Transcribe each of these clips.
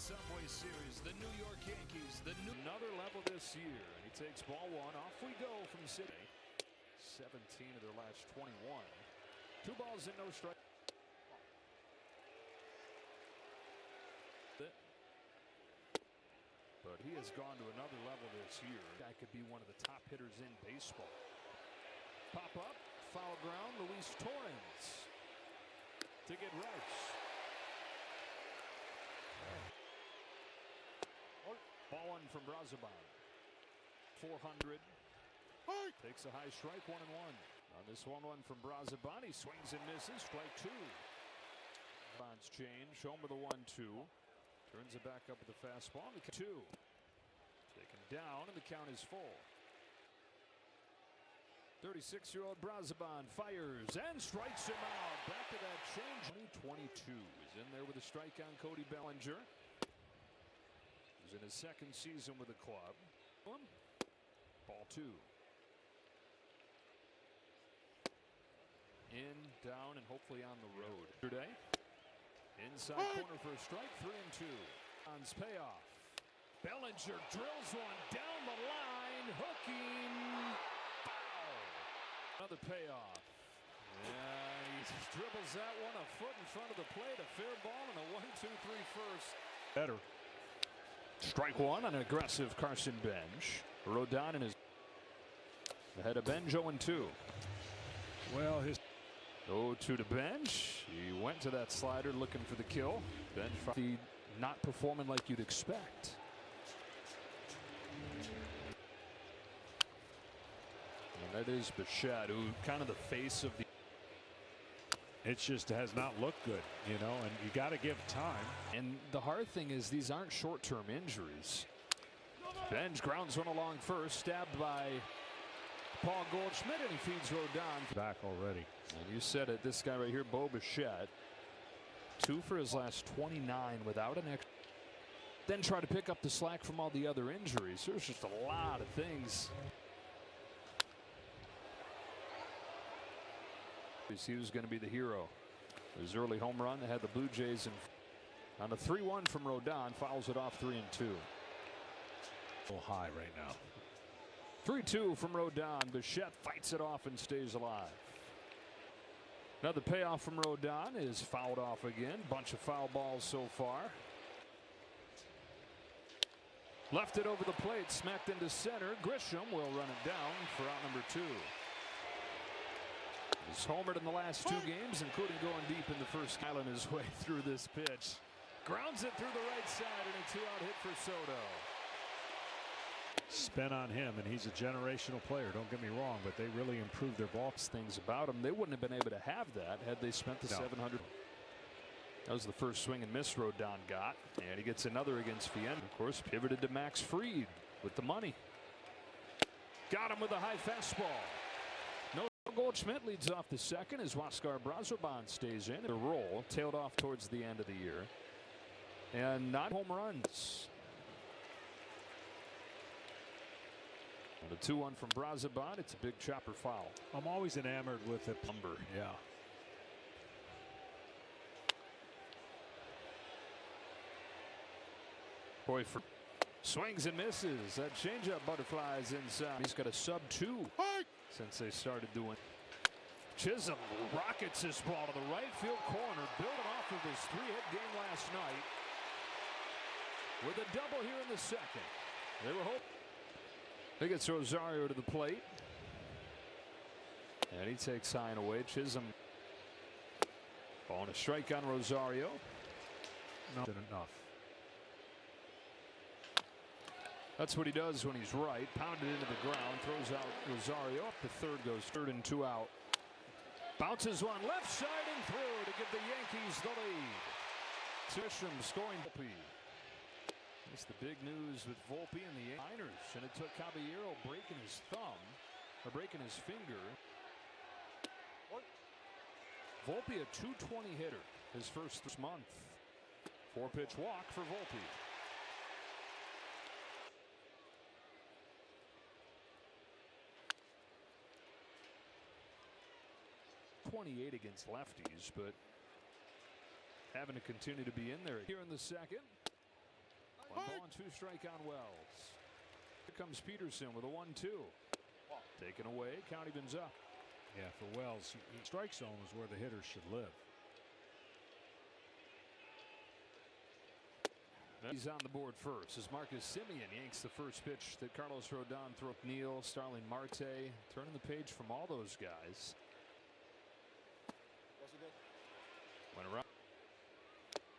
Subway Series, the New York Yankees, another level this year. And he takes ball one. Off we go from City. 17 of their last 21. 2 balls and no strike. But he has gone to another level this year. Guy could be one of the top hitters in baseball. Pop up, foul ground, Luis Torrens to get Rice. Ball one from Brazoban. 400. Takes a high strike, 1-1. On this 1-1 from Brazoban, he swings and misses. Strike 2. Bonds change. Homer the 1-2. Turns it back up with the fastball. The 2. Taken down, and the count is full. 36-year-old Brazoban fires and strikes him out. Back to that change. 22 is in there with a strike on Cody Bellinger. He's in his second season with the club. Ball 2. In, down, and hopefully on the road. Today, inside corner for a strike. 3-2. On's payoff. Bellinger drills one down the line. Hooking. Foul. Another payoff. Yeah, he dribbles that one a foot in front of the plate. A fair ball and a 1-2-3 first. Better. Strike one on an aggressive Carson Bench. Rodon in his ahead of Bench 0-2. Well, his 0-2 to Bench. He went to that slider looking for the kill. Bench not performing like you'd expect. And that is Bichette, who kind of the face of the. It just has not looked good, you know, and you got to give time. And the hard thing is these aren't short-term injuries. Bench grounds one along first, stabbed by Paul Goldschmidt, and he feeds Rodon. Back already. And you said it, this guy right here, Bo Bichette, 2 for his last 29 without an extra. Then try to pick up the slack from all the other injuries. There's just a lot of things. He was going to be the hero. His early home run that had the Blue Jays on a 3-1 from Rodon, fouls it off 3-2. A little high right now. 3-2 from Rodon. Bichette fights it off and stays alive. Another payoff from Rodon is fouled off again. Bunch of foul balls so far. Left it over the plate, smacked into center. Grisham will run it down for out number 2. He's homered in the last 2 games, including going deep in the first. Island his way through this pitch. Grounds it through the right side, and a 2-out hit for Soto. Spin on him, and he's a generational player. Don't get me wrong, but they really improved their ball. Things about him. They wouldn't have been able to have that had they spent the 700. That was the first swing and miss Rodon got, and he gets another against Vienna. Of course, pivoted to Max Fried with the money. Got him with a high fastball. Goldschmidt leads off the second as Huascar Brazoban stays in. The roll tailed off towards the end of the year. And not home runs. And a 2-1 from Brazoban. It's a big chopper foul. I'm always enamored with the number. Yeah. Hoyford swings and misses. That changeup butterflies inside. He's got a sub-2 since they started doing. Chisholm rockets his ball to the right field corner, building off of his 3-hit game last night with a double here in the second. They were hoping. He gets Rosario to the plate, and he takes high and away. Chisholm ball and a strike on Rosario. Not enough. That's what he does when he's right. Pounded into the ground, throws out Rosario. Up to third, goes 3rd and 2 out. Bounces one left side and through to give the Yankees the lead. Grisham scoring. Volpe. That's the big news with Volpe and the Niners, and it took Caballero breaking his thumb, or breaking his finger. Volpe a .220 hitter his first month. 4-pitch walk for Volpe. 28 against lefties, but having to continue to be in there here in the second. 1 ball and 2 strike on Wells. Here comes Peterson with a 1-2. Taken away. Count evens up. Yeah, for Wells, strike zone is where the hitters should live. He's on the board first as Marcus Semien yanks the first pitch that Carlos Rodon threw. Neal, Starling Marte, turning the page from all those guys. Went around.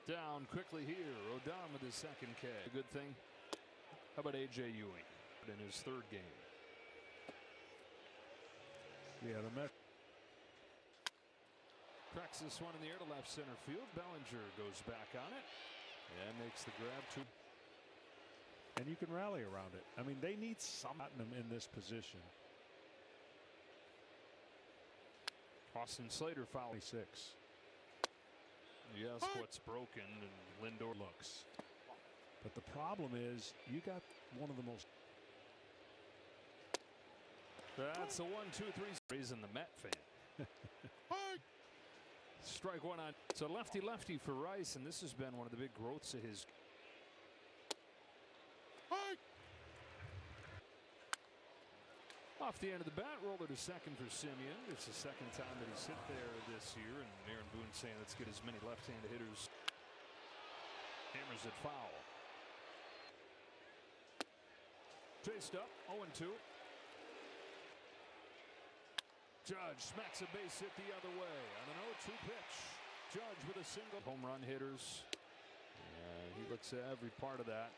Down quickly here. Rodon with his second K. A good thing. How about A.J. Ewing in his 3rd game? Yeah, the Mets. Cracks this one in the air to left center field. Bellinger goes back on it and makes the grab too. And you can rally around it. I mean, they need something in this position. Austin Slater foul. 6. Yes, what's broken and Lindor looks. But the problem is you got one of the most. That's a 1-2-3. Raising the Met fan. Strike one on. It's a lefty for Rice, and this has been one of the big growths of his. Off the end of the bat, roller to second for Semien. It's the 2nd time that he's hit there this year, and Aaron Boone saying let's get as many left-handed hitters. Hammers it foul. Chased up, 0-2. Judge smacks a base hit the other way on an 0-2 pitch. Judge with a single. Home run hitters. Yeah, he looks at every part of that.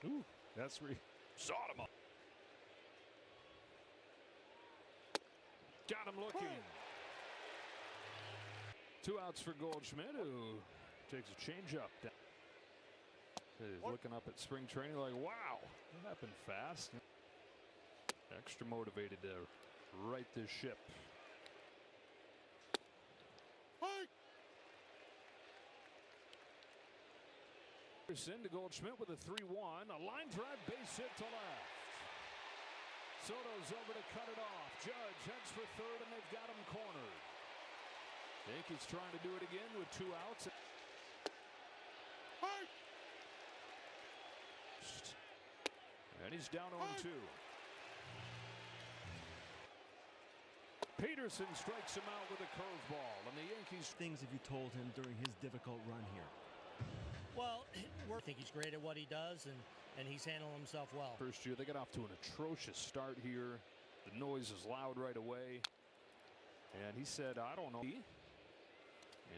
Ooh, that's where he sawed him up. Got him looking. 2 outs for Goldschmidt, who takes a changeup. He's looking up at spring training like, wow, that happened fast. Extra motivated to right this ship. Peterson to Goldschmidt with a 3-1. A line drive base hit to left. Soto's over to cut it off. Judge heads for 3rd, and they've got him cornered. Yankees trying to do it again with 2 outs. And he's down 0-2. Peterson strikes him out with a curveball, and the Yankees. Things have you told him during his difficult run here? Well, I think he's great at what he does, and he's handling himself well. First year, they got off to an atrocious start here. The noise is loud right away. And he said, I don't know. In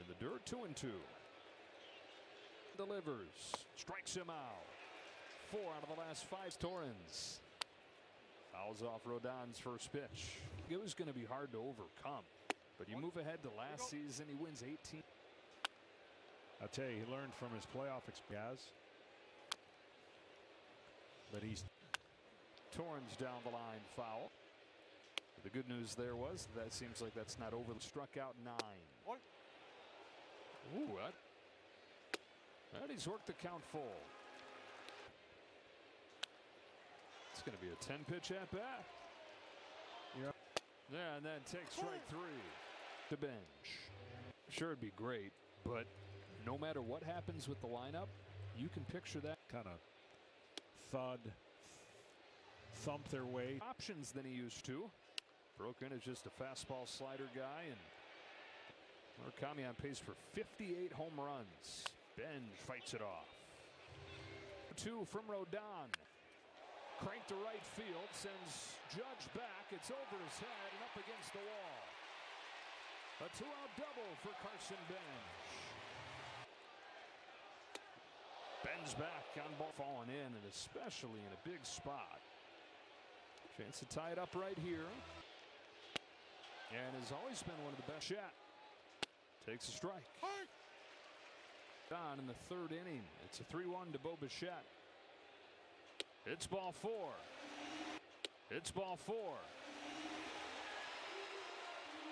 the dirt, 2-2. Delivers. Strikes him out. 4 out of the last 5. Torrens fouls off Rodon's first pitch. It was going to be hard to overcome. But you move ahead to last season, he wins 18. I'll tell you, he learned from his playoff experience. But he's. Torrens down the line, foul. But the good news there was that seems like that's not over. Struck out 9. What? Ooh, what? And he's worked the count full. It's going to be a 10-pitch at bat. Yep. Yeah, and then takes strike 3 to bench. Sure, it'd be great, but no matter what happens with the lineup, you can picture that kind of thump their way. Options than he used to. Broken is just a fastball slider guy, and Murakami on pace for 58 home runs. Benj fights it off. 2 from Rodon. Cranked to right field, sends Judge back. It's over his head and up against the wall. A 2-out double for Carson Benj. Ben's back on ball, falling in, and especially in a big spot. Chance to tie it up right here. And has always been one of the best. Shot. Takes a strike. On in the 3rd inning. It's a 3-1 to Bo Bichette. It's ball 4. It's ball 4.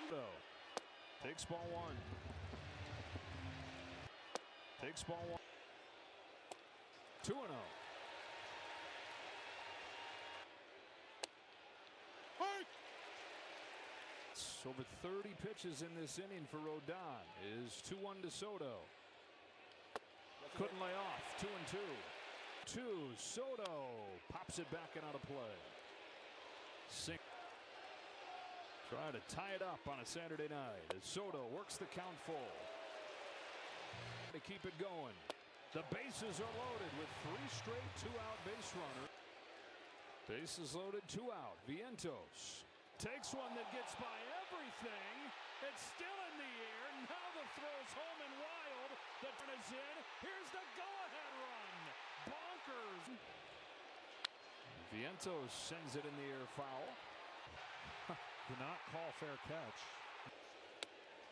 So takes ball 1. Takes ball 1. 2-0. It's over 30 pitches in this inning for Rodon. Is 2-1 to Soto. Couldn't lay off. 2-2. Soto pops it back and out of play. Try to tie it up on a Saturday night as Soto works the count full to keep it going. The bases are loaded with 3 straight 2-out base runners. Bases loaded, 2 out. Vientos takes one that gets by everything. It's still in the air. Now the throw's home and wild. The turn is in. Here's the go-ahead run. Bonkers. Vientos sends it in the air foul. Do not call fair catch.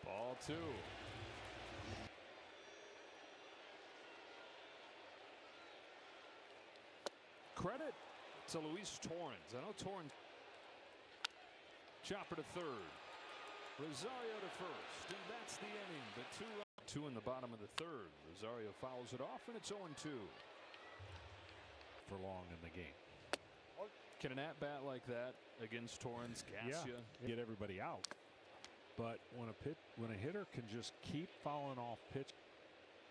Ball 2. Credit to Luis Torrens. I know Torrens. Chopper to third. Rosario to first. And that's the inning. The 2 in the bottom of the third. Rosario fouls it off, and it's 0-2. For long in the game. Can an at-bat like that against Torrens gas you? Get everybody out. But when a hitter can just keep fouling off pitch.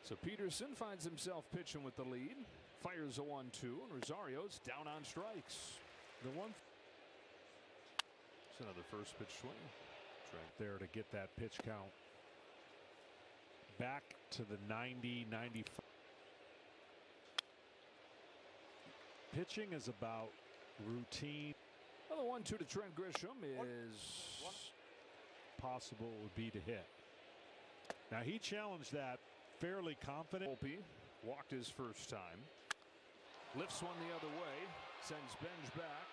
So Peterson finds himself pitching with the lead. Fires a 1-2, and Rosario's down on strikes. It's another first pitch swing. Right there to get that pitch count back to the 90-95. Pitching is about routine. Well, the 1-2 to Trent Grisham is possible would be to hit. Now he challenged that fairly confident. Volpe walked his first time. Lifts one the other way. Sends Benj back.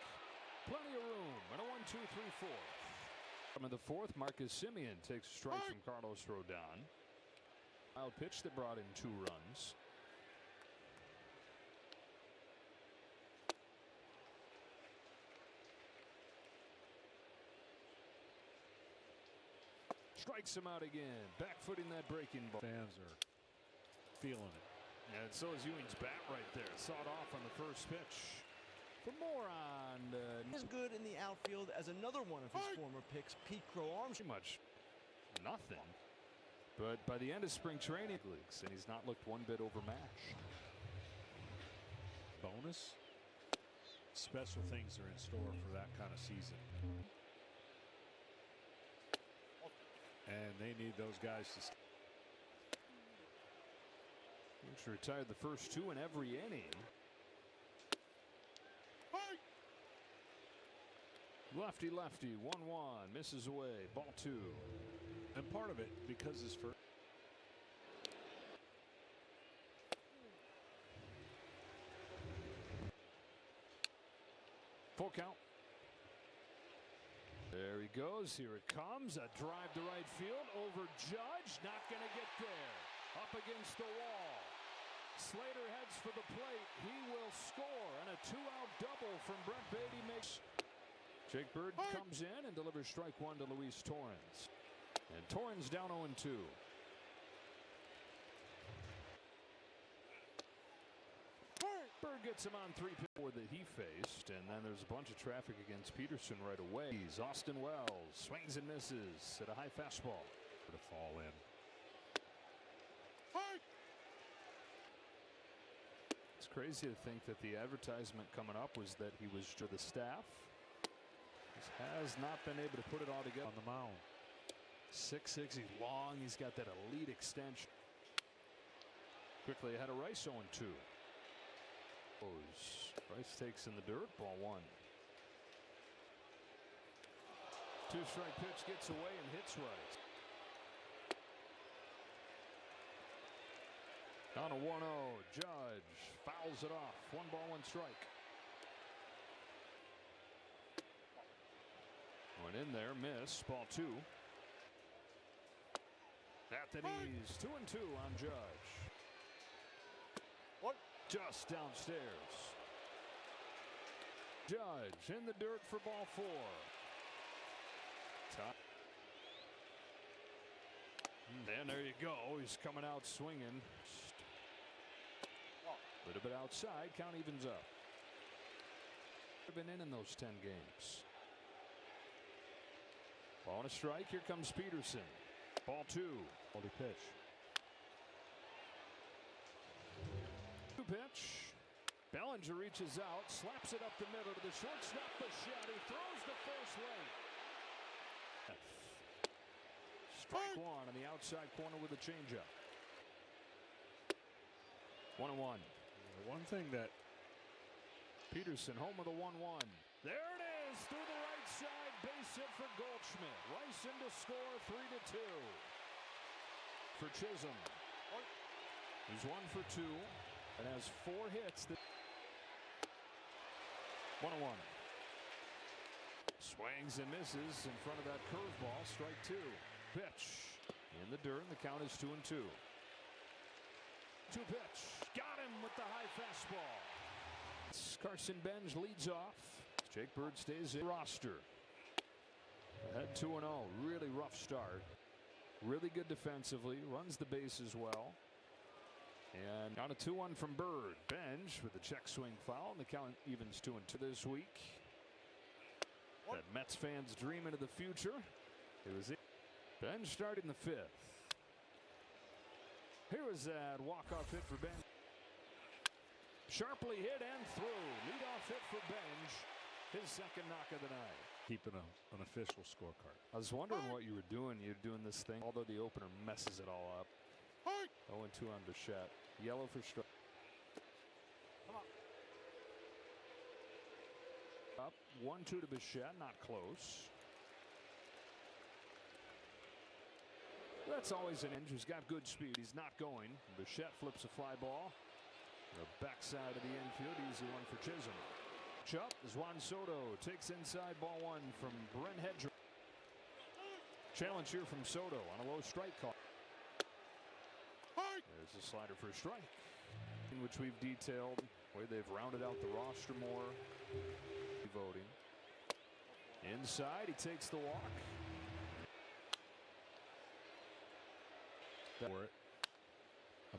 Plenty of room. And a 1-2-3-4. In the fourth, Marcus Semien takes a strike from Carlos Rodon. Wild pitch that brought in 2 runs. Strikes him out again. Back footing that breaking ball. Fans are feeling it. And so is Ewing's bat right there. Sawed off on the first pitch. For more on As good in the outfield as another one of his former picks, Pete Crow Armstrong. pretty much nothing. But by the end of spring training leagues, and he's not looked one bit overmatched. Bonus. Special things are in store for that kind of season. And they need those guys to. He's retired the first 2 in every inning. Lefty, 1-1, misses away, ball 2. And part of it because his first. Full count. There he goes. Here it comes. A drive to right field over Judge. Not going to get there. Up against the wall. Slater heads for the plate. He will score. And a 2-out double from Brett Beatty makes. Jake Bird comes in and delivers strike 1 to Luis Torrens. And Torrens down 0-2. Bird gets him on 3 pitches that he faced, and then there's a bunch of traffic against Peterson right away. Austin Wells swings and misses at a high fastball. To fall in. It's crazy to think that the advertisement coming up was that he was to the staff. He has not been able to put it all together On the mound. 6'6", he's long, he's got that elite extension. Quickly ahead of Rice 0-2. Rice takes in the dirt, ball 1. 2-strike pitch gets away and hits Rice. On a 1-0, Judge fouls it off. 1 ball, 1 strike. Went in there, miss, ball 2. At the knees, 2-2 on Judge. Just downstairs. Judge in the dirt for ball 4. Top. And there you go. He's coming out swinging. A little bit outside. Count evens up. Been in those 10 games. Ball and a strike. Here comes Peterson. Ball 2. Quality pitch. Pitch. Bellinger reaches out, slaps it up the middle to the shortstop. Bichette, he throws to first late. Strike one on the outside corner with a changeup. 1-1. One thing that Peterson home with a 1-1. There it is through the right side. Base hit for Goldschmidt. Rice in to score 3-2. For Chisholm. He's 1 for 2 and has 4 hits. 1-1. Swings and misses in front of that curveball. Strike 2. Pitch in the dirt. The count is 2-2. 2 pitch. Got him with the high fastball. Carson Benj leads off. Jake Bird stays in roster. Ahead 2-0. Really rough start. Really good defensively. Runs the bases well. And on a 2-1 from Bird. Benj with the check swing foul. And the count evens 2-2 this week. That Mets fans dream into the future. It was Benj started in the 5th. Here was that walk-off hit for Benj. Sharply hit and through. Leadoff hit for Benj. His second knock of the night. keeping an official scorecard. I was wondering what you were doing. You're doing this thing, although the opener messes it all up. 0-2 on Bichette. Yellow for strike. Up 1-2 to Bichette, not close. That's always an inch. He's got good speed. He's not going. Bichette flips a fly ball. The backside of the infield. Easy one for Chisholm. Chup as Juan Soto takes inside ball one from Brent Hedger. Challenge here from Soto on a low strike call. There's a slider for a strike, in which we've detailed the way they've rounded out the roster more. Voting. Inside, he takes the walk. For it.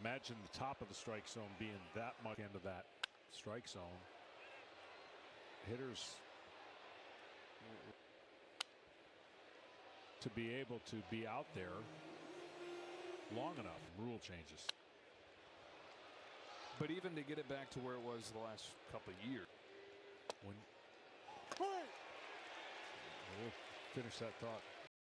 Imagine the top of the strike zone being that much into that strike zone. Hitters to be able to be out there long enough. Rule changes. But even to get it back to where it was the last couple of years. When we'll finish that thought.